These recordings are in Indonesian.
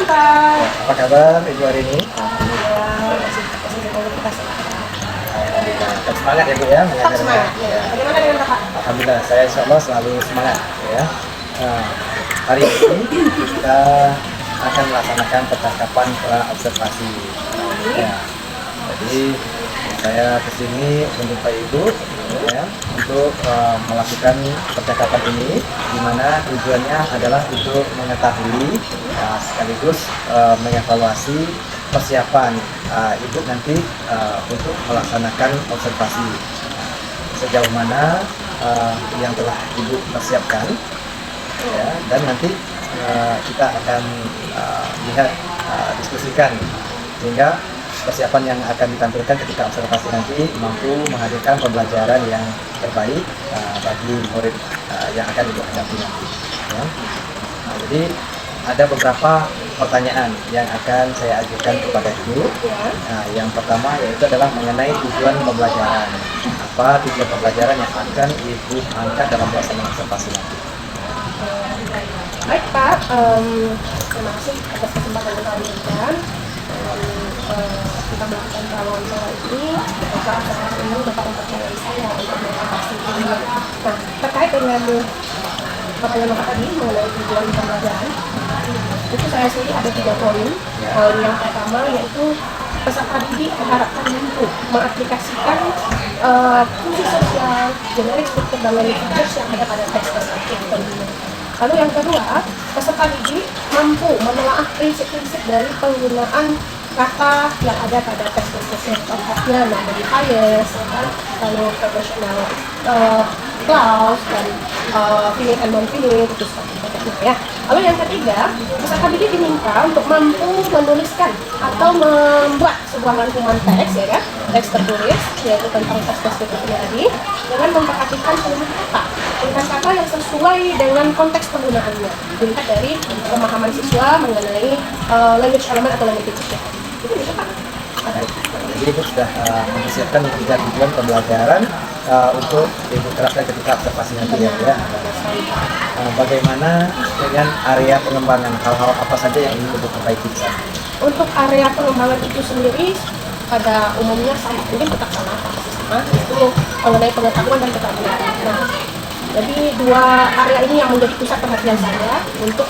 Pak. Apa kabar Ibu hari ini? Alhamdulillah, masih kita Alhamdulillah. Tetap semangat ya Bu ya tetap semangat. Ya. Bagaimana dengan Kakak? Alhamdulillah, saya insya Allah selalu semangat ya. Nah, hari ini kita akan melaksanakan percakapan pra observasi. Ya. Jadi saya kesini menjumpai Ibu ya, untuk melakukan percakapan ini, di mana tujuannya adalah untuk mengetahui sekaligus mengevaluasi persiapan Ibu nanti untuk melaksanakan observasi. Sejauh mana yang telah Ibu persiapkan ya, dan nanti kita akan lihat, diskusikan sehingga persiapan yang akan ditampilkan ketika observasi nanti mampu menghadirkan pembelajaran yang terbaik bagi murid yang akan Ibu hadapi nanti ya. Jadi ada beberapa pertanyaan yang akan saya ajukan kepada Ibu. Yang pertama yaitu adalah mengenai tujuan pembelajaran. Apa tujuan pembelajaran yang akan Ibu angkat dalam pelaksanaan observasi nanti? Baik Pak, terima kasih atas kesempatan yang kami berikan. Kita melakukan wawancara ini, Bapak ini Bapak mempercayai saya untuk mengatasi ini. Nah, terkait dengan pertanyaan Bapak tadi mengenai tujuan pembelajaran, itu saya sendiri ada 3 poin. Poin yang pertama yaitu peserta didik diharapkan mampu mengaplikasikan fungsi sosial, generik struktur dan language yang ada pada teks tersebut tentunya. Lalu yang kedua, peserta didik mampu menelaah prinsip-prinsip dari penggunaan kata yang ada pada teks tersebut, contohnya non-modifiers, lalu professional clause dan finite and non-finite, itu seperti ya. Lalu yang ketiga, peserta didik diminta untuk mampu menuliskan atau membuat sebuah rangkuman teks, ya kan, teks tertulis yaitu tentang teks tersebut tadi, dengan memperhatikan pilihan kata yang sesuai dengan konteks penggunaannya, dilihat dari pemahaman siswa mengenai language element atau language teacher. Itu bisa Pak. Jadi Ibu sudah mempersiapkan 3 tujuan pembelajaran untuk Ibu terapkan ketika observasi nanti ya. Bagaimana dengan area pengembangan, hal-hal apa saja yang ingin Ibu perbaiki di sana? Untuk area pengembangan itu sendiri pada umumnya sama, mungkin tetap sama, itu mengenai pengetahuan dan keterampilan. Nah, jadi 2 area ini yang menjadi pusat perhatian saya untuk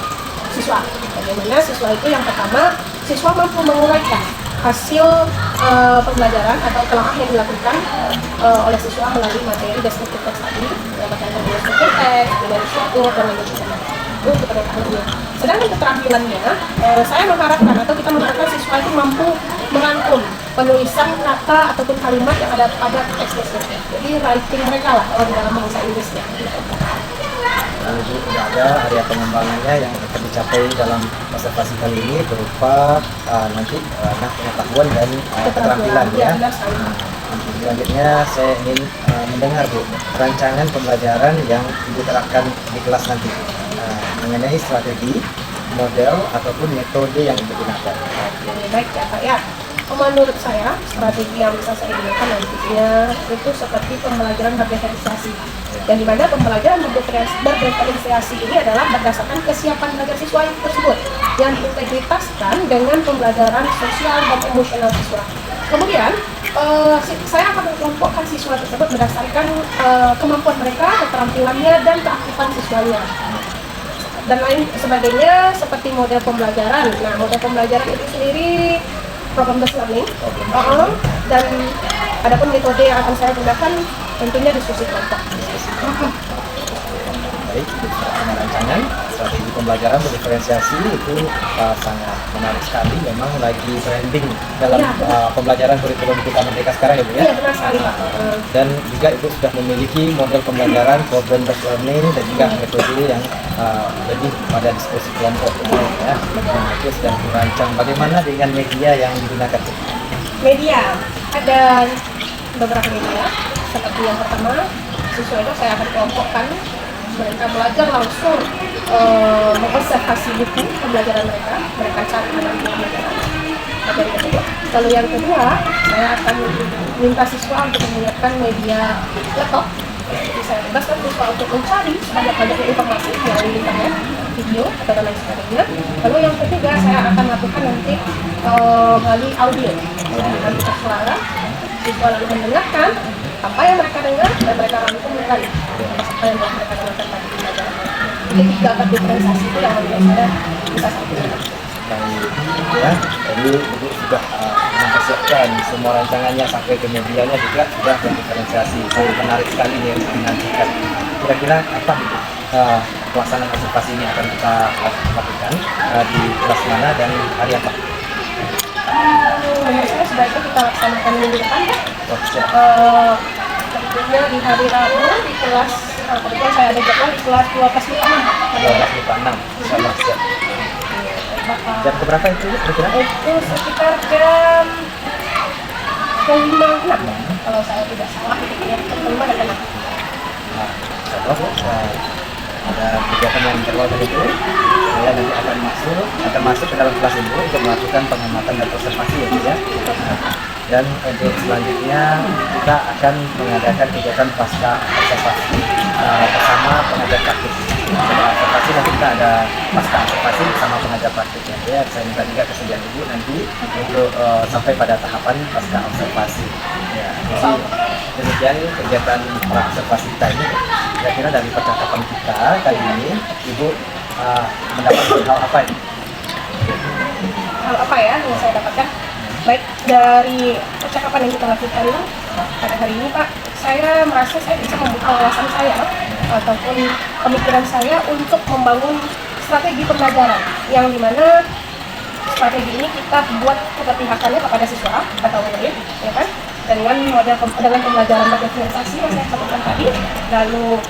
siswa. Bagaimana siswa itu yang pertama, siswa mampu menguraikan hasil pembelajaran atau telah yang dilakukan oleh siswa melalui materi deskriptif teks tadi, yang berkaitan dengan struktur teks, dengan struktur dan language itu untuk pengetahuannya. Sedangkan keterampilannya, saya mengharapkan atau kita mengharapkan siswa itu mampu merangkum penulisan kata ataupun kalimat yang ada pada teks tersebut. Jadi writing mereka lah kalau di dalam bahasa Inggrisnya. Lalu juga ada area pengembangannya yang akan dicapai dalam observasi kali ini berupa nanti pengetahuan dan keterampilan ya. Selanjutnya saya ingin mendengar Bu, rancangan pembelajaran yang Ibu terapkan di kelas nanti mengenai strategi, model ataupun metode yang Ibu gunakan. Baik ya Pak ya. Menurut saya, strategi yang bisa saya gunakan nantinya itu seperti pembelajaran berdiferensiasi. Dan di mana pembelajaran berdiferensiasi ini adalah berdasarkan kesiapan belajar siswa tersebut yang diintegritaskan dengan pembelajaran sosial dan emosional siswa. Kemudian, saya akan mengelompokkan siswa tersebut berdasarkan kemampuan mereka, keterampilannya, dan keaktifan siswanya. Dan lain sebagainya seperti model pembelajaran. Nah, model pembelajaran itu sendiri problem based learning, dan adapun metode yang akan saya gunakan tentunya diskusi kelompok. Baik, rancangan strategi pembelajaran berdiferensiasi itu sangat menarik sekali. Memang lagi trending dalam pembelajaran kurikulum kita merdeka sekarang ya Bu ya. Iya, benar sekali Pak. Dan juga Ibu sudah memiliki model pembelajaran problem based learning dan juga metode yang lebih pada diskusi kelompok ya. Nah, itu sedang dirancang. Bagaimana dengan media yang digunakan? Media, ada beberapa media. Seperti yang pertama, siswa itu saya akan kelompokkan mereka belajar langsung mengobservasi buku pembelajaran mereka cari pembelajaran materi kedua. Lalu yang kedua, saya akan minta siswa untuk menyiapkan media laptop Jadi saya bebaskan siswa untuk mencari sebanyak-banyaknya informasi melalui internet, video atau dan lain sebagainya. Lalu yang ketiga saya akan lakukan nanti melalui audio, nanti suara siswa lalu mendengarkan apa yang mereka dengar dan mereka rangkum kembali apa yang mereka dengarkan pada pelajaran. Jadi tiga diferensiasi itu yang menurut saya bisa saya gunakan. Baik, ya. Jadi Ibu sudah mempersiapkan semua rancangannya sampai ke medianya juga sudah terdiferensiasi. Sangat menarik sekali ini yang dinantikan. Kira-kira apa pelaksanaan observasi ini akan kita lakukan di kelas mana dan hari apa? Menurut saya sebaiknya kita laksanakan minggu depan ya. Tentunya di hari Rabu di kelas, kebetulan saya ada jadwal di kelas 12 MIPA 6. 12 MIPA 6, insyaallah siap. Jam keberapa itu kira-kira? Itu sekitar jam ke-5-6 kalau saya tidak salah, ya, ke-5 dan ke-6. Nah, insyaallah ada kegiatan yang terbaru tadi itu, saya nanti akan masuk ke dalam kelas ini untuk melakukan pengamatan dan observasi ya. Dan untuk selanjutnya kita akan mengadakan kegiatan pasca observasi bersama pengajar praktik. Setelah observasi nanti kita ada pasca observasi bersama pengajar praktiknya ya. Saya minta juga kesediaan Ibu nanti untuk sampai pada tahapan pasca observasi. Ya, jadi demikian kegiatan pra observasi kita ini. Kira-kira dari percakapan kita kali ini Ibu mendapatkan hal apa ini? Hal apa ya yang saya dapatkan? Baik, dari percakapan yang kita lakukan pada hari ini Pak, saya merasa saya bisa membuka wawasan saya ataupun pemikiran saya untuk membangun strategi pembelajaran yang dimana strategi ini kita buat keberpihakannya kepada siswa atau murid, ya kan? Dengan pembelajaran berdiferensiasi yang saya sebutkan tadi, lalu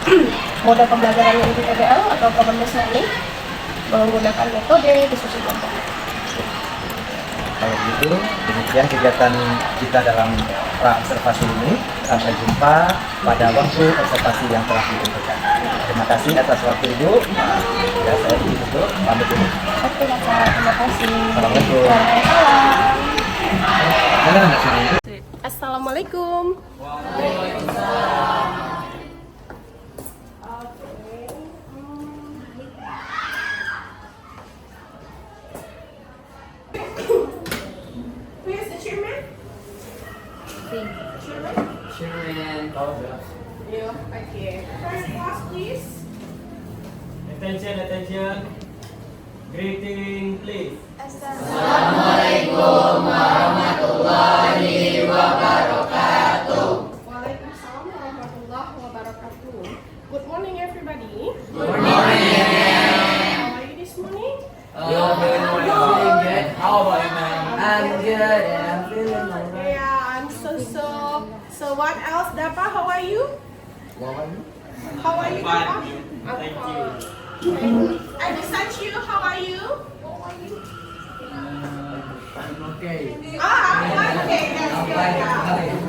model pembelajaran yang PBL atau problem based learning menggunakan metode diskusi kelompok. Kalau begitu, demikian kegiatan kita dalam pra-observasi ini. Sampai jumpa pada waktu observasi yang telah ditentukan. Terima kasih atas waktu Ibu. Ya, saya izin untuk pamit dulu. Oke, Bapak. Terima kasih. Assalamualaikum. Waalaikumsalam. Assalamualaikum. Who is the chairman? Chairman. You. Okay. First class, please. Attention, attention. Greeting, please. Waalaikumsalam warahmatullahi wabarakatuh. Good morning, everybody. Good morning. How are you this morning? Feeling good. How about you, man? I'm good and I'm feeling alright. Yeah, I'm so. So what else, Dapa? How are you? How are you, Dapa? Thank you. And besides you, how are you? I'm okay. Okay, that's good.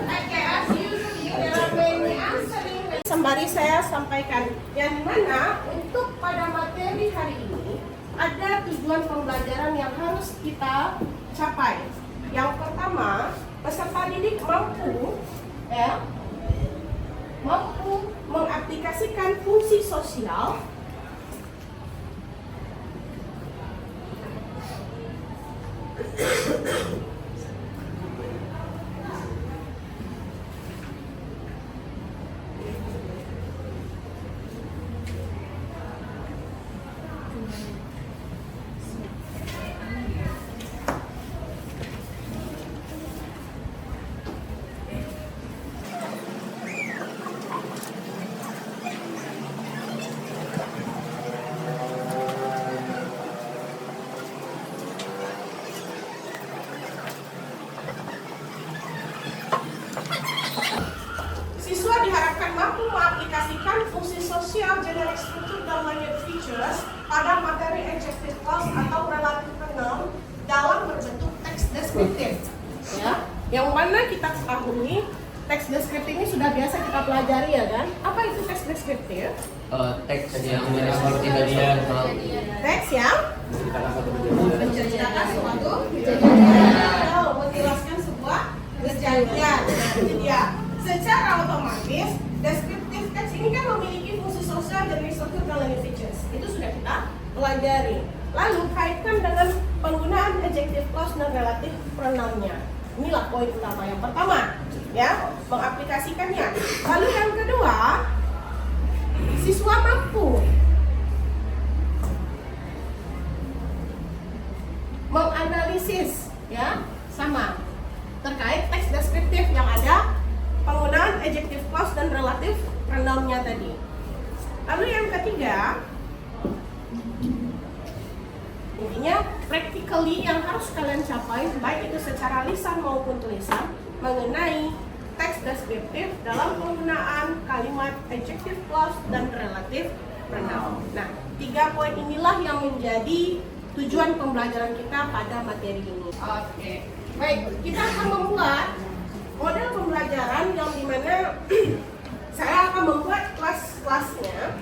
Okay, as usual, when answering, sembari saya sampaikan yang mana untuk pada materi hari ini ada tujuan pembelajaran yang harus kita capai. Yang pertama, peserta didik mampu mengaplikasikan fungsi sosial Siswa diharapkan mampu mengaplikasikan fungsi sosial, generic structure, dan language features pada materi adjective clause atau relative pronoun dalam berbentuk teks deskriptif. Ya, yang mana kita ketahui teks deskriptif ini sudah biasa kita pelajari ya kan? Apa itu teks deskriptif? Teks yang seperti kejadian. Teks yang menceritakan suatu kejadian atau menjelaskan sebuah kejadian. Ya, secara otomatis deskriptif teks pelajari. Lalu kaitkan dengan penggunaan adjective clause dan relative pronoun-nya. Inilah poin utama yang pertama, ya, mengaplikasikannya. Lalu yang kedua, siswa mampu menganalisis, ya, sama terkait teks deskriptif yang ada penggunaan adjective clause dan relative pronoun-nya tadi. Lalu yang ketiga, intinya practically yang harus kalian capai baik itu secara lisan maupun tulisan mengenai teks deskriptif dalam penggunaan kalimat adjective clause dan relative pronoun. Nah, 3 poin inilah yang menjadi tujuan pembelajaran kita pada materi ini. Oke, baik, kita akan membuat model pembelajaran yang dimana saya akan membuat kelas-kelasnya.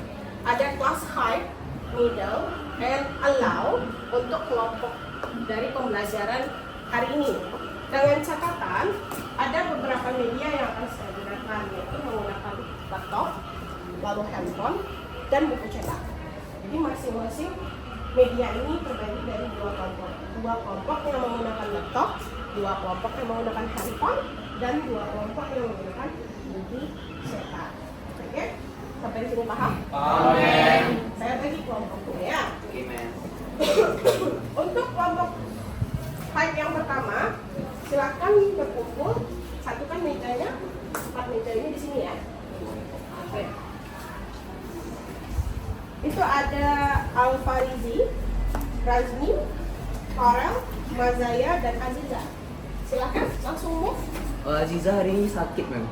Ada kelas height, middle, and allow untuk kelompok dari pembelajaran hari ini. Dengan catatan, ada beberapa media yang akan saya gunakan, yaitu menggunakan laptop, lalu handphone, dan buku cetak. Jadi masing-masing media ini terbagi dari 2 kelompok. 2 kelompok yang menggunakan laptop, 2 kelompok yang menggunakan handphone, dan 2 kelompok yang menggunakan buku cetak. Oke? Sampai di sini paham? Amen. Saya bagi kelompok dulu ya. Amen. Untuk kelompok fight yang pertama, silakan berkumpul, satukan mejanya, 4 meja ini di sini ya. Oke. Itu ada Alfarizi, Razni, Farel, Mazaya, dan Aziza. Silakan langsung move. Aziza hari ini sakit, Mem.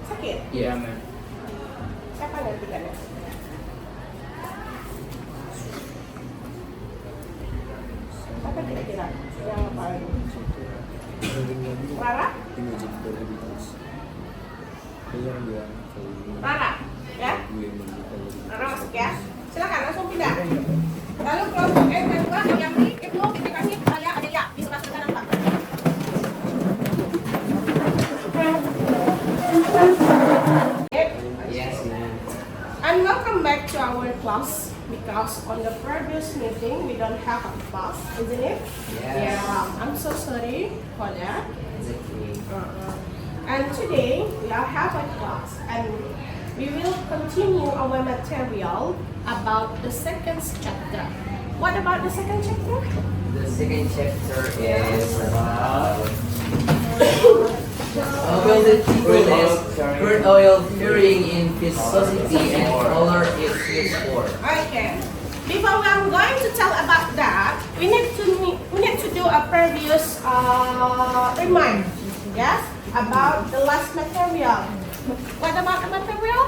Sakit? Iya, Mem. Siapa gantikannya? Siapa kira-kira yang paling? Rara? Rara, ya? Rara masuk ya? Silakan langsung pindah. Lalu kelompok yang kedua yang di itu dikasih saya ada ya di sebelah kanan Pak. Yes, Mem. And welcome back to our class because on the previous meeting we don't have a class, isn't it? Yes. Yeah, I'm so sorry for that. It's okay. And today we are have a class and we will continue our material about the second chapter. What about the second chapter? The second chapter is about crude oil curing in viscosity and color is used for. Okay. Before I'm going to tell about that, we need to do a previous remind, yes, about the last material. What about the material?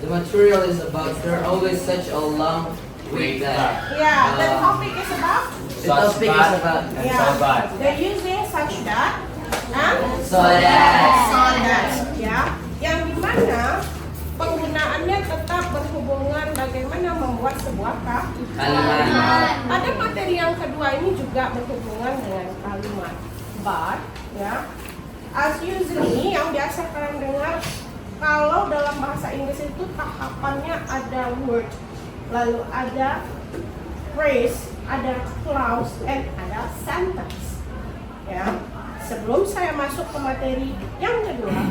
The material is about there always such a long wait that. Yeah, the topic is about. The topic is about They're using such that and soda. Ya, yang dimana penggunaannya tetap berhubungan bagaimana membuat sebuah Kalimat. Pada materi yang kedua ini juga berhubungan dengan kalimat. But, ya, as usually yang biasa kalian dengar, kalau dalam bahasa Inggris itu tahapannya ada word, lalu ada phrase, ada clause, and ada sentence. Ya, sebelum saya masuk ke materi yang kedua,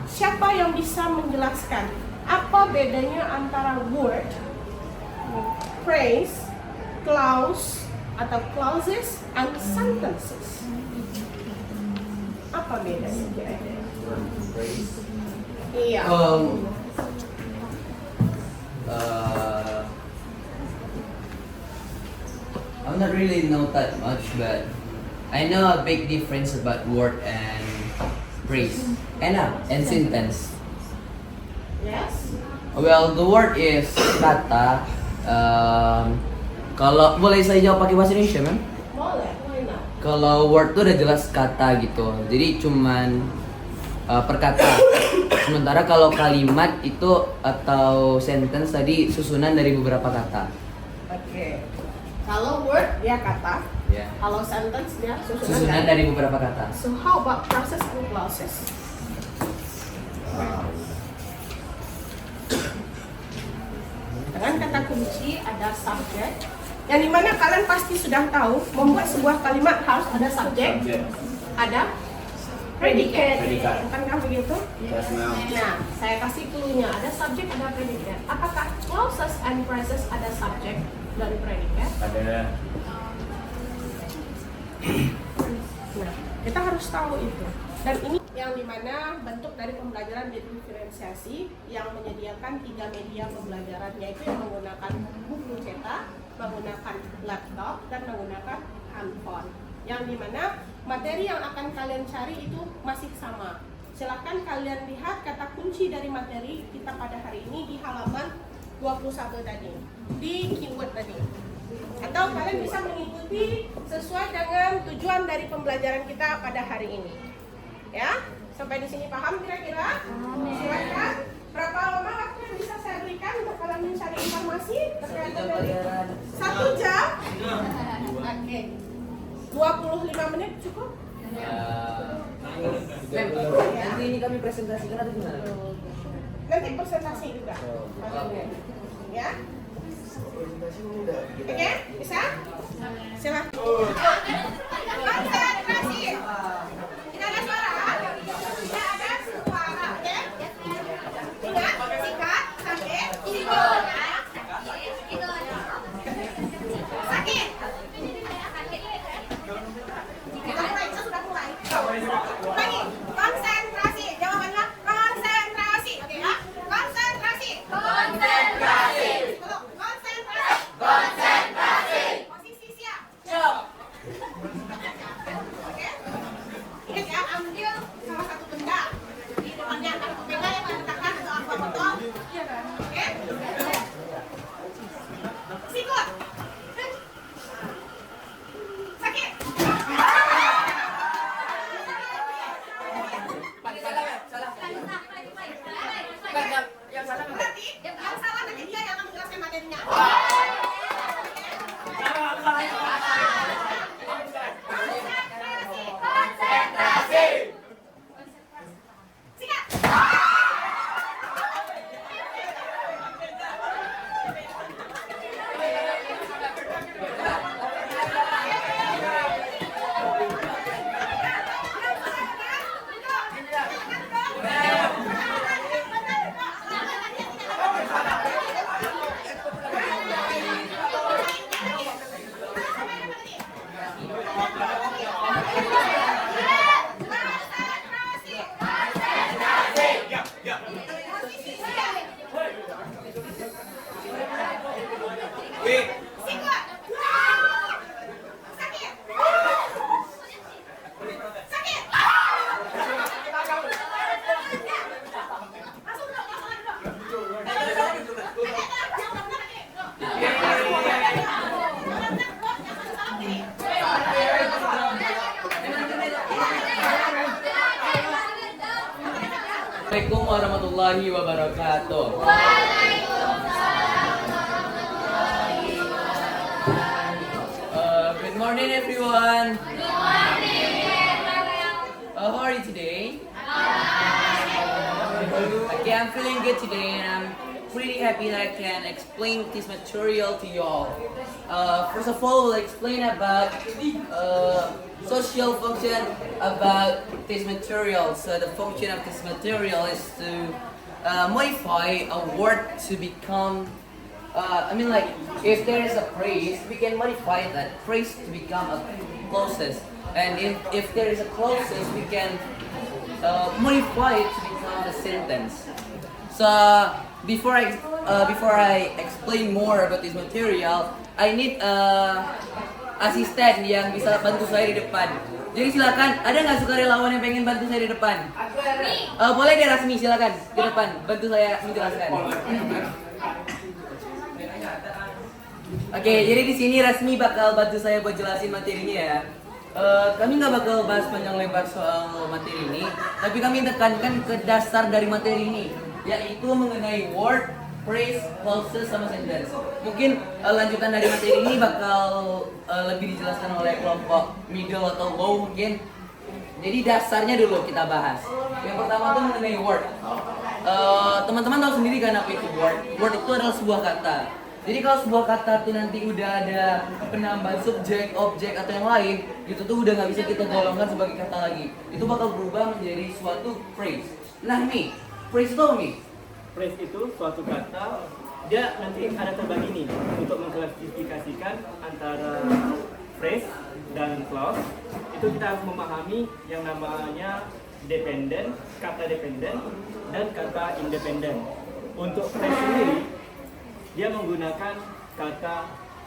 siapa yang bisa menjelaskan apa bedanya antara word, phrase, clause atau clauses, and sentences? Apa bedanya kira-kira? Iya. I'm not really know that much, but I know a big difference about word and phrase and sentence. Yes. Well, the word is kata. Kalau boleh saya jawab pakai bahasa Indonesia, Mem? Boleh, boleh nak. Kalau word tuh udah jelas kata gitu, jadi cuman perkata. Sementara kalau kalimat itu atau sentence tadi susunan dari beberapa kata. Oke. Kalau word dia kata, Ya. kalau sentence dia Susunan dari beberapa kata. So how about process and clauses? Dengan kata kunci ada subject, Yang dimana kalian pasti sudah tahu membuat sebuah kalimat harus ada subjek, ada predicate. Bukankah begitu? Yes, ma'am. Nah, saya kasih clue-nya, ada subjek, ada predicate. Apakah clauses and phrases ada subjek dan predicate? Ada. Nah, kita harus tahu itu. Dan ini yang dimana bentuk dari pembelajaran diferensiasi yang menyediakan 3 media pembelajaran, yaitu yang menggunakan buku cetak, menggunakan laptop, dan menggunakan handphone. Yang dimana materi yang akan kalian cari itu masih sama. Silahkan kalian lihat kata kunci dari materi kita pada hari ini di halaman 21 tadi, di keyword tadi. Atau kalian bisa mengikuti sesuai dengan tujuan dari pembelajaran kita pada hari ini. Ya, sampai di sini paham kira-kira? Silakan. Berapa lama waktu yang bisa saya berikan untuk kalian mencari informasi terkait dengan 1 jam? Oke. 25 menit cukup? Nanti ini kami presentasikan atau gimana? Nanti presentasi juga. Ya? Oke, bisa? Silakan. Konsentrasi. Tidak ada suara. Tidak ada suara. Oke? Ingat, sikat, sakit, sikut. Sakit. Kita mulai, kita sudah mulai. Ulangi. Konsentrasi. Jawabannya konsentrasi. Oke ya? Konsentrasi. Konsentrasi. Tolong, konsentrasi. Konsentrasi. Posisi siap. Siap. Oke? Ingat ya, ambil salah satu benda di depannya, antara pegang yang kalian letakkan atau apa potong. Oke? Sikut. Sakit. Berarti yang salah nanti dia yang akan menjelaskan materinya. Konsentrasi. Sikat. Assalamualaikum warahmatullahi wabarakatuh. Good morning, everyone. Good morning. How are you today? Okay, I'm feeling good today, and I'm pretty happy that I can explain this material to you all. First of all, we'll explain about social function about this material. So the function of this material is to modify a word to become if there is a phrase, we can modify that phrase to become a clauses, and if there is a clauses, we can modify it to become a sentence. So before I explain more about this material, I need asisten yang bisa bantu saya di depan. Jadi silakan, ada nggak sukarelawan yang pengen bantu saya di depan? Boleh deh, Rasmi, silakan di depan bantu saya menjelaskan. Oke, jadi di sini Rasmi bakal bantu saya buat jelasin materinya ya. Kami nggak bakal bahas panjang lebar soal materi ini, tapi kami tekankan ke dasar dari materi ini, yaitu mengenai word, phrase, clauses, sama sentence. Mungkin lanjutan dari materi ini bakal lebih dijelaskan oleh kelompok middle atau low mungkin. Jadi dasarnya dulu kita bahas. Yang pertama tuh mengenai word. Teman-teman tahu sendiri kan apa itu word? Word itu adalah sebuah kata. Jadi kalau sebuah kata tuh nanti udah ada penambahan subjek, objek atau yang lain, itu tuh udah nggak bisa kita golongkan sebagai kata lagi. Itu bakal berubah menjadi suatu phrase. Nah nih, phrase itu apa nih? Phrase itu suatu kata, dia nanti ada terbagi nih untuk mengklasifikasikan antara phrase dan clause. Itu kita harus memahami yang namanya dependent, kata dependent dan kata independent. Untuk phrase sendiri, dia menggunakan kata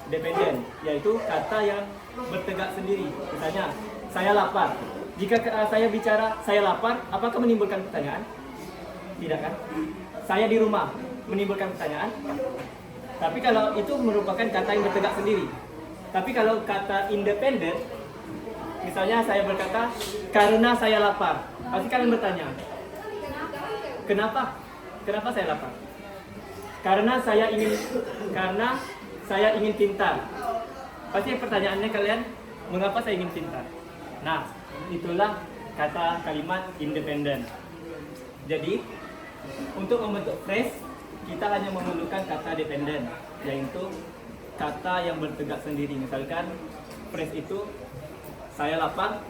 dependent, yaitu kata yang bertegak sendiri. Misalnya, saya lapar. Jika saya bicara saya lapar, apakah menimbulkan pertanyaan? Tidak kan? Saya di rumah, menimbulkan pertanyaan? Tapi kalau itu merupakan kata yang bertegak sendiri. Tapi kalau kata independent, misalnya saya berkata, karena saya lapar. Pasti kalian bertanya, kenapa? Kenapa saya lapar? Karena saya ingin pintar. Pasti pertanyaannya kalian, mengapa saya ingin pintar? Nah, itulah kata kalimat independent. Jadi, untuk membentuk phrase, kita hanya memerlukan kata dependent, yaitu kata yang bertegak sendiri. Misalkan phrase itu, saya lapar,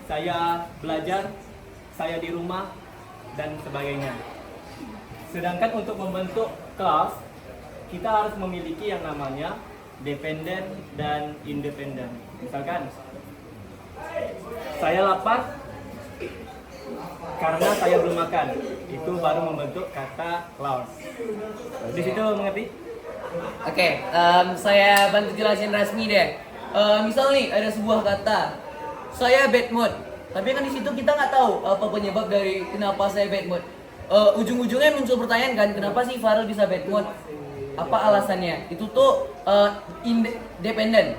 saya belajar, saya di rumah, dan sebagainya. Sedangkan untuk membentuk clause, kita harus memiliki yang namanya dependent dan independent. Misalkan, saya lapar karena saya belum makan. Itu baru membentuk kata clause. Di situ mengerti? Oke, saya bantu jelasin Rasmi deh. Misal nih ada sebuah kata, saya bad mood. Tapi kan di situ kita nggak tahu apa penyebab dari kenapa saya bad mood. Ujung-ujungnya muncul pertanyaan kan, kenapa sih Farel bisa bad mood? Apa alasannya? Itu tuh independent.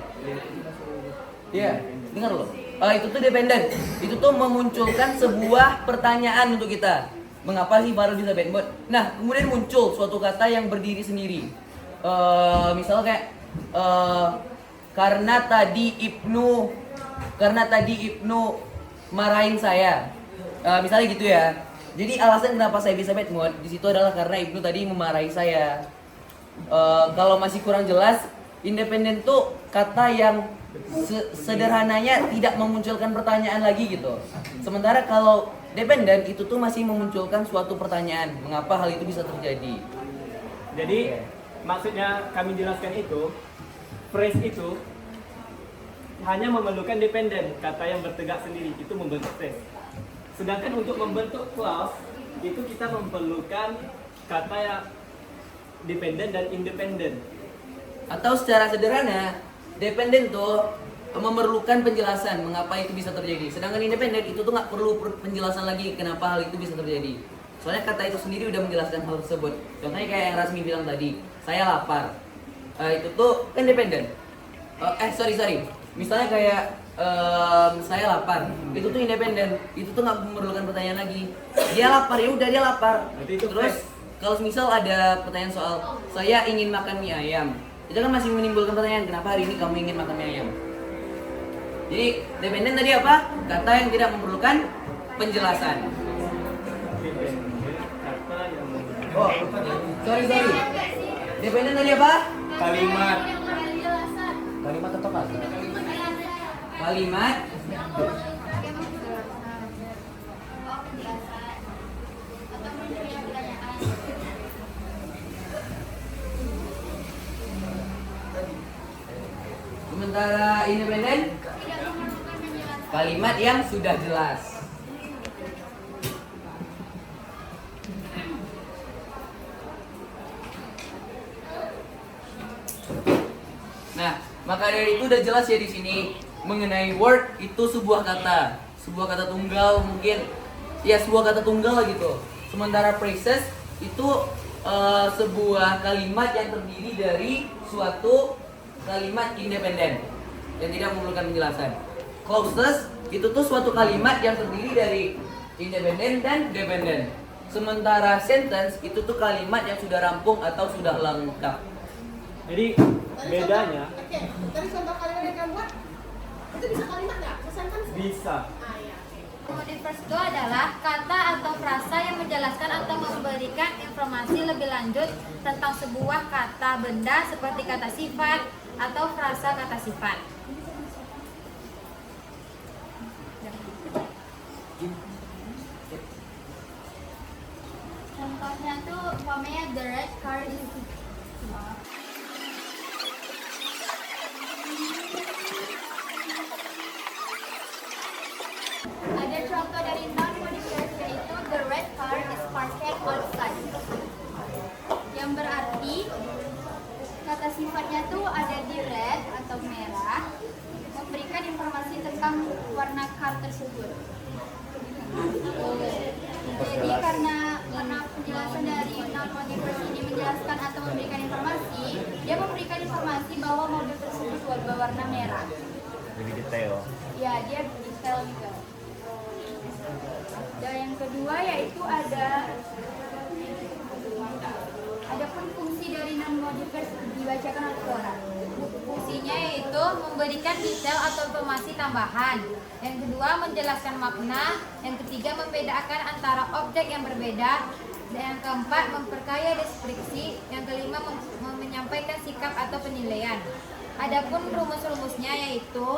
Iya, dengar loh. Itu tuh dependent. Itu tuh memunculkan sebuah pertanyaan untuk kita. Mengapa sih Farel bisa bad mood? Nah, kemudian muncul suatu kata yang berdiri sendiri. Misal kayak karena tadi Ibnu marahin saya. Misalnya gitu ya. Jadi alasan kenapa saya bisa bad mood di situ adalah karena Ibnu tadi memarahi saya. Kalau masih kurang jelas, independen tuh kata yang sederhananya tidak memunculkan pertanyaan lagi gitu. Sementara kalau dependen itu tuh masih memunculkan suatu pertanyaan, mengapa hal itu bisa terjadi. Jadi maksudnya kami jelaskan itu, phrase itu hanya memerlukan dependen, kata yang bertegak sendiri, itu membentuk phrase. Sedangkan untuk membentuk clause, itu kita memerlukan kata yang dependen dan independen. Atau secara sederhana, dependen tuh memerlukan penjelasan mengapa itu bisa terjadi. Sedangkan independen itu tuh nggak perlu penjelasan lagi kenapa hal itu bisa terjadi. Soalnya kata itu sendiri udah menjelaskan hal tersebut. Contohnya kayak yang Rasmi bilang tadi, saya lapar. Itu tuh independen. Sorry. Misalnya kayak saya lapar. Itu tuh independen. Itu tuh nggak memerlukan pertanyaan lagi. Dia lapar, ya udah dia lapar. Terus kalau misal ada pertanyaan soal saya ingin makan mie ayam, itu kan masih menimbulkan pertanyaan, kenapa hari ini kamu ingin makan mie ayam? Jadi dependen tadi apa? Kata yang tidak memerlukan penjelasan. Oh, sorry. Dependen tadi apa? Kalimat. Kalimat atau kata? Kalimat. Sementara independen, kalimat yang sudah jelas. Nah, maka dari itu udah jelas ya di sini mengenai word itu sebuah kata tunggal mungkin, ya sebuah kata tunggal gitu. Sementara phrases itu sebuah kalimat yang terdiri dari suatu kalimat independen yang tidak memerlukan penjelasan. Clauses itu tuh suatu kalimat yang terdiri dari independen dan dependen. Sementara sentence itu tuh kalimat yang sudah rampung atau sudah lengkap. Jadi bedanya Dari contoh kalimat yang kamu buat, itu bisa kalimat nggak? Pesan kan? bisa. Ah, iya. first itu adalah kata atau frasa yang menjelaskan atau memberikan informasi lebih lanjut tentang sebuah kata benda seperti kata sifat atau frasa kata sifat. Contohnya tuh umpamanya the red car is ada contoh dari non-modifiers yaitu the red car is parked outside, yang berarti kata sifatnya tuh ada di red atau merah, memberikan informasi tentang warna car tersebut. Jadi karena penjelasan dari non-modifiers ini menjelaskan atau memberikan informasi, dia memberikan informasi bahwa mobil tersebut berwarna merah. Lebih detail. Ya, dia detail gitu. Dan yang kedua yaitu ada pun fungsi dari non-modifiers dibacakan oleh orang. Fungsinya yaitu memberikan detail atau informasi tambahan. Yang kedua menjelaskan makna. Yang ketiga membedakan antara objek yang berbeda. Dan yang keempat memperkaya deskripsi. Yang kelima menyampaikan sikap atau penilaian. Adapun rumus-rumusnya yaitu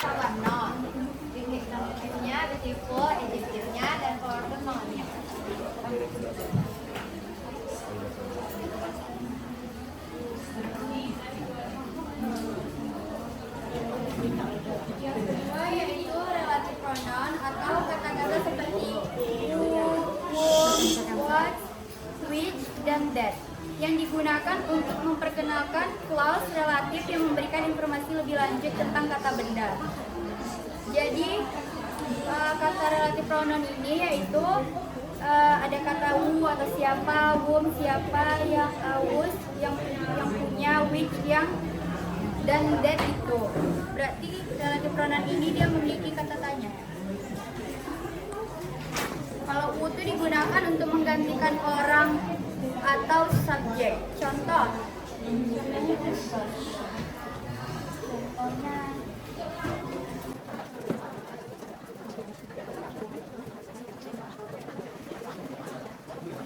warna, deskriptifnya, beautiful, adjektifnya, dan colorful nounnya. Yang kedua yaitu relative pronoun atau kata-kata seperti who, whom, what, which, dan that yang digunakan untuk memperkenalkan clause relatif yang memberikan informasi lebih lanjut tentang kata benda. Jadi kata relative pronoun ini yaitu ada kata who atau siapa, whom siapa, yang whose yang punya, which yang, dan that itu. Berarti relative pronoun ini dia memiliki kata tanya. Kalau who itu digunakan untuk menggantikan orang atau subjek. Contoh.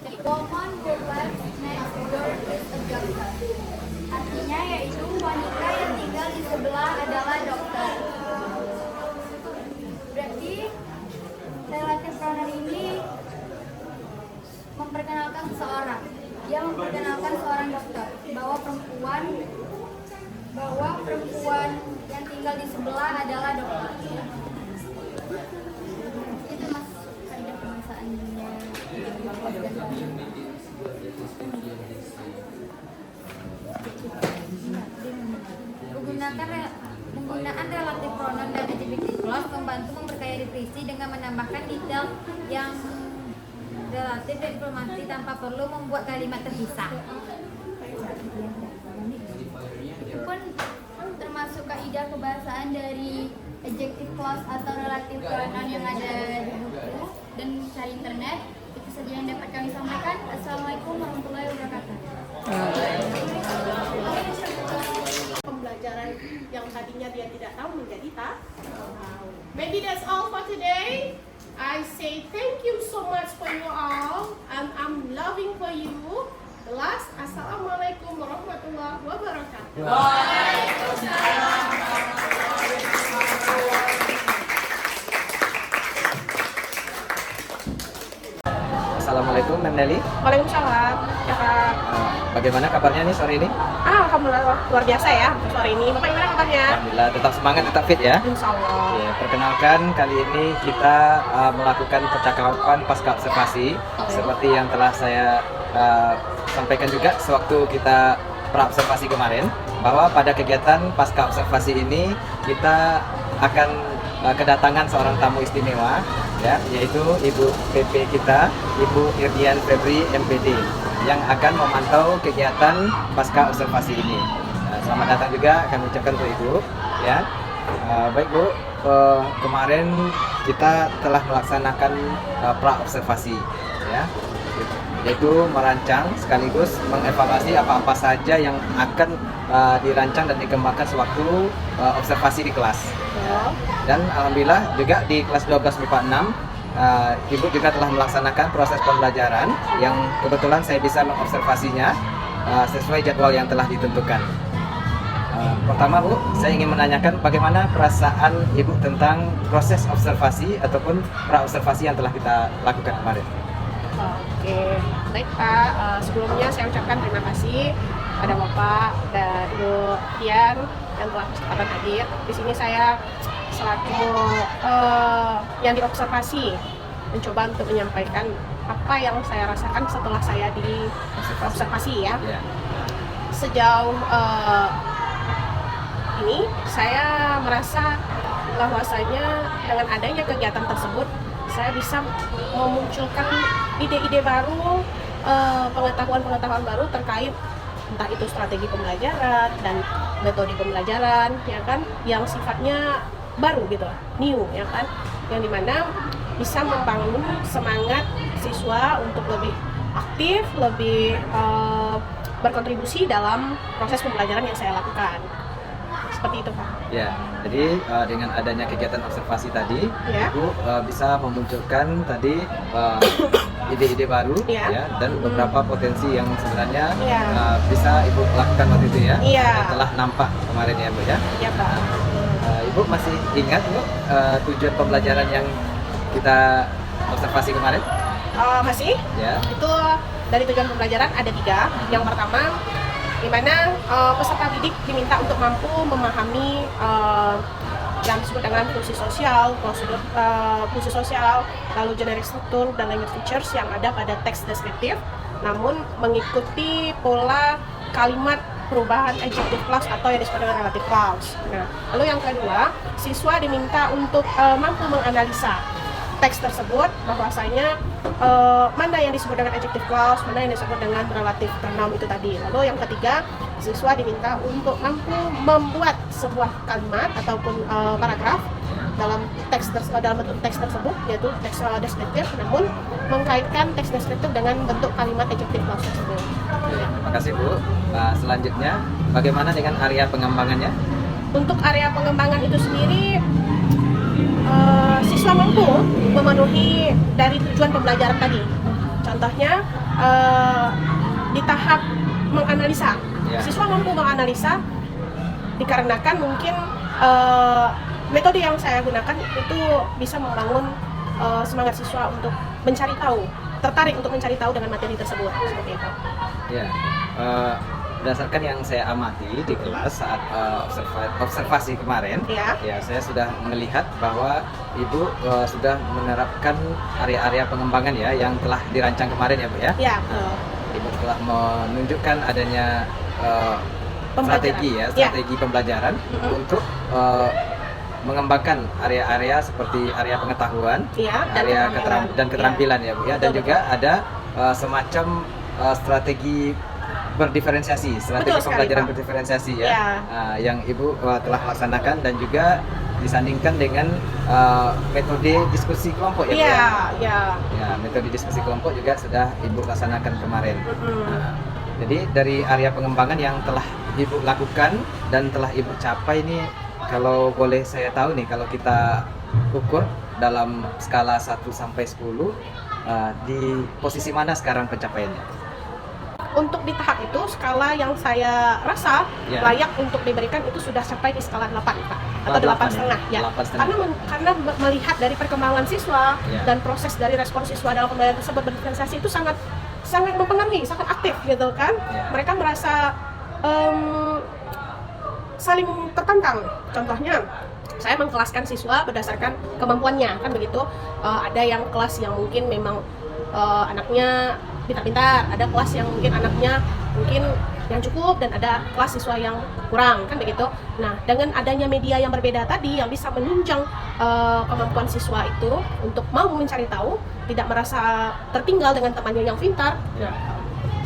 The woman who lives next door is a doctor. Artinya yaitu wanita yang tinggal di sebelah adalah dokter. Berarti relative pronoun ini memperkenalkan seseorang. Dia memperkenalkan seorang dokter bahwa perempuan yang tinggal di sebelah adalah dokter. Itu mas kaidah pembahasannya. Penggunaan relative pronoun dan adjective clause membantu memperkaya definisi dengan menambahkan detail yang relatif dan informasi tanpa perlu membuat kalimat terpisah. Itu pun termasuk kaidah kebahasaan dari adjective clause atau relative pronoun yang ada di buku dan cari internet. Itu saja yang dapat kami sampaikan. Assalamualaikum warahmatullahi wabarakatuh. Pembelajaran yang tadinya dia tidak tahu menjadi tahu. Maybe that's all for today. I say thank you so much for you all, and I'm loving for you. The last, Assalamualaikum warahmatullahi wabarakatuh. Assalamualaikum Mendeli. Waalaikumsalam. Ya Kak. Bagaimana kabarnya nih sore ini? Alhamdulillah luar biasa ya sore ini. Bapak gimana kabarnya? Alhamdulillah tetap semangat, tetap fit ya. Insya Allah. Ya, perkenalkan kali ini kita melakukan percakapan pasca observasi seperti yang telah saya sampaikan juga sewaktu kita praobservasi kemarin, bahwa pada kegiatan pasca observasi ini kita akan kedatangan seorang tamu istimewa, ya, yaitu Ibu PP kita, Ibu Irdian Febri MPD, yang akan memantau kegiatan pasca observasi ini. Selamat datang juga kami ucapkan untuk Ibu, ya. Baik Bu, kemarin kita telah melaksanakan pra observasi, ya, yaitu merancang sekaligus mengevaluasi apa-apa saja yang akan dirancang dan dikembangkan sewaktu observasi di kelas. Ya. Dan alhamdulillah juga di kelas 12 MIPA 6 Ibu juga telah melaksanakan proses pembelajaran yang kebetulan saya bisa mengobservasinya sesuai jadwal yang telah ditentukan. Pertama Bu, saya ingin menanyakan bagaimana perasaan Ibu tentang proses observasi ataupun pra-observasi yang telah kita lakukan kemarin. Oke, baik Pak. Sebelumnya saya ucapkan terima kasih pada Bapak dan Ibu Tian yang telah berkesempatan hadir. Di sini saya selaku yang diobservasi mencoba untuk menyampaikan apa yang saya rasakan setelah saya di observasi ya. Sejauh ini saya merasa bahwasanya dengan adanya kegiatan tersebut saya bisa memunculkan ide-ide baru, pengetahuan-pengetahuan baru terkait entah itu strategi pembelajaran dan metode pembelajaran, ya kan, yang sifatnya baru gitu, new, ya kan, yang dimana bisa membangun semangat siswa untuk lebih aktif, lebih berkontribusi dalam proses pembelajaran yang saya lakukan. Seperti itu Pak. Ya, jadi dengan adanya kegiatan observasi tadi, Ya. Ibu bisa memunculkan tadi ide-ide baru, ya, dan beberapa potensi yang sebenarnya bisa Ibu lakukan waktu itu ya, yang telah nampak kemarin ya Bu ya. Iya Pak. Ibu masih ingat Bu tujuan pembelajaran yang kita observasi kemarin? Masih? Ya. Itu dari tujuan pembelajaran ada 3. Yang pertama, di mana peserta didik diminta untuk mampu memahami yang disebut dengan fungsi sosial, prosedur fungsi sosial, lalu generic struktur dan language features yang ada pada teks deskriptif, namun mengikuti pola kalimat perubahan adjective clause atau yang disebut dengan relative clause. Nah, lalu yang kedua, siswa diminta untuk mampu menganalisa teks tersebut, bahwasanya mana yang disebut dengan adjective clause, mana yang disebut dengan relative pronoun itu tadi. Lalu yang ketiga, siswa diminta untuk mampu membuat sebuah kalimat ataupun paragraf dalam bentuk teks tersebut, yaitu teks deskriptif, namun mengkaitkan teks deskriptif dengan bentuk kalimat adjective clause tersebut. Terima kasih Bu. Selanjutnya, bagaimana dengan area pengembangannya? Untuk area pengembangan itu sendiri, siswa mampu memenuhi dari tujuan pembelajaran tadi. Contohnya di tahap menganalisa, siswa mampu menganalisa dikarenakan mungkin metode yang saya gunakan itu bisa membangun semangat siswa untuk mencari tahu, tertarik untuk mencari tahu dengan materi tersebut, seperti itu. Ya, berdasarkan yang saya amati di kelas saat observasi kemarin, ya saya sudah melihat bahwa Ibu sudah menerapkan area-area pengembangan ya yang telah dirancang kemarin ya Bu ya. Ya. Ibu telah menunjukkan adanya strategi pembelajaran untuk mengembangkan area-area seperti area pengetahuan, area keterampilan ya Bu ya, dan juga ada semacam strategi berdiferensiasi, strategi pembelajaran berdiferensiasi ya, yang Ibu telah laksanakan dan juga disandingkan dengan metode diskusi kelompok ya. Ya, metode diskusi kelompok juga sudah Ibu laksanakan kemarin. Jadi dari area pengembangan yang telah Ibu lakukan dan telah Ibu capai ini, kalau boleh saya tahu nih, kalau kita ukur dalam skala 1 sampai 10, di posisi mana sekarang pencapaiannya? Untuk di tahap itu, skala yang saya rasa layak untuk diberikan itu sudah sampai di skala 8 Pak, atau 8,5 ya. Karena melihat dari perkembangan siswa dan proses dari respon siswa dalam pembelajaran tersebut berdiferensiasi itu sangat mempengaruhi, sangat aktif gitu kan. Mereka merasa saling tertantang. Contohnya, saya mengkelaskan siswa berdasarkan kemampuannya, kan begitu. Ada yang kelas yang mungkin memang anaknya pintar-pintar, ada kelas yang mungkin anaknya yang cukup, dan ada kelas siswa yang kurang, kan begitu. Nah, dengan adanya media yang berbeda tadi yang bisa menunjang kemampuan siswa itu untuk mau mencari tahu, tidak merasa tertinggal dengan temannya yang pintar,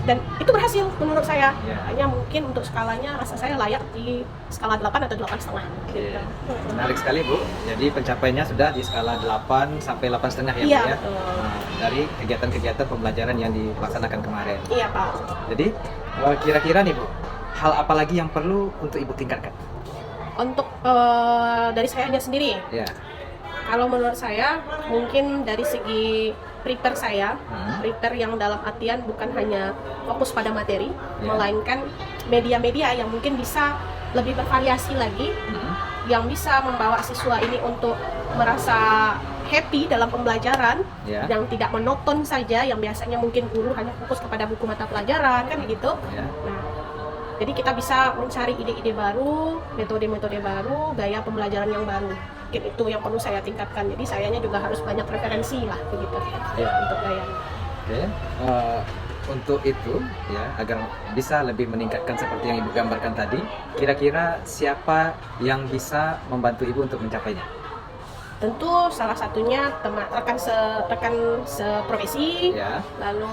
dan itu berhasil menurut saya. Ya. Hanya mungkin untuk skalanya rasa saya layak di skala 8 atau 8,5 gitu. Menarik sekali Bu. Jadi pencapaiannya sudah di skala 8 sampai 8,5 ya Bu Iya, ya. betul. Nah, dari kegiatan-kegiatan pembelajaran yang dilaksanakan kemarin. Iya Pak. Jadi kira-kira nih Bu, hal apa lagi yang perlu untuk Ibu tingkatkan? Untuk dari sayanya sendiri, Ya. kalau menurut saya mungkin dari segi prepare saya, Hmm. prepare yang dalam artian bukan hanya fokus pada materi, Ya. melainkan media-media yang mungkin bisa lebih bervariasi lagi, Hmm. yang bisa membawa siswa ini untuk merasa happy dalam pembelajaran, Ya. yang tidak monoton saja, yang biasanya mungkin guru hanya fokus kepada buku mata pelajaran kan gitu. Ya. Nah, jadi kita bisa mencari ide-ide baru, metode-metode baru, gaya pembelajaran yang baru. Mungkin itu yang perlu saya tingkatkan. Jadi sayanya juga harus banyak referensi lah begitu Ya. untuk gayanya. Oke. Untuk itu ya, agar bisa lebih meningkatkan seperti yang Ibu gambarkan tadi, kira-kira siapa yang bisa membantu Ibu untuk mencapainya? Tentu salah satunya rekan seprofesi, Ya. lalu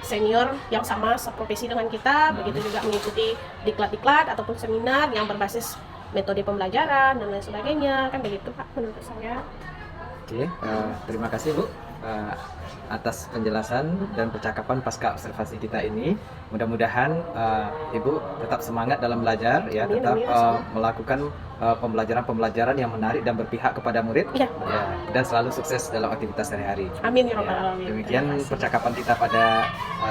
senior yang sama seprofesi dengan kita, begitu juga mengikuti diklat-diklat ataupun seminar yang berbasis metode pembelajaran dan lain sebagainya, kan begitu Pak menurut saya. Oke, terima kasih Bu atas penjelasan dan percakapan pasca observasi kita ini. Mudah-mudahan Ibu tetap semangat dalam belajar ya, Amin, tetap amin. melakukan pembelajaran-pembelajaran yang menarik dan berpihak kepada murid Iya. ya, dan selalu sukses dalam aktivitas sehari-hari. Amin ya Ya, Rabbal Alamin. demikian Terima kasih. percakapan kita pada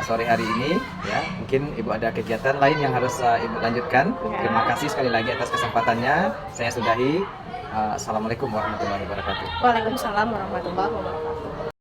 sore hari ini ya. Mungkin Ibu ada kegiatan lain yang harus Ibu lanjutkan. Ya. Terima kasih sekali lagi atas kesempatannya. Saya sudahi. Assalamualaikum warahmatullahi wabarakatuh. Waalaikumsalam warahmatullahi wabarakatuh.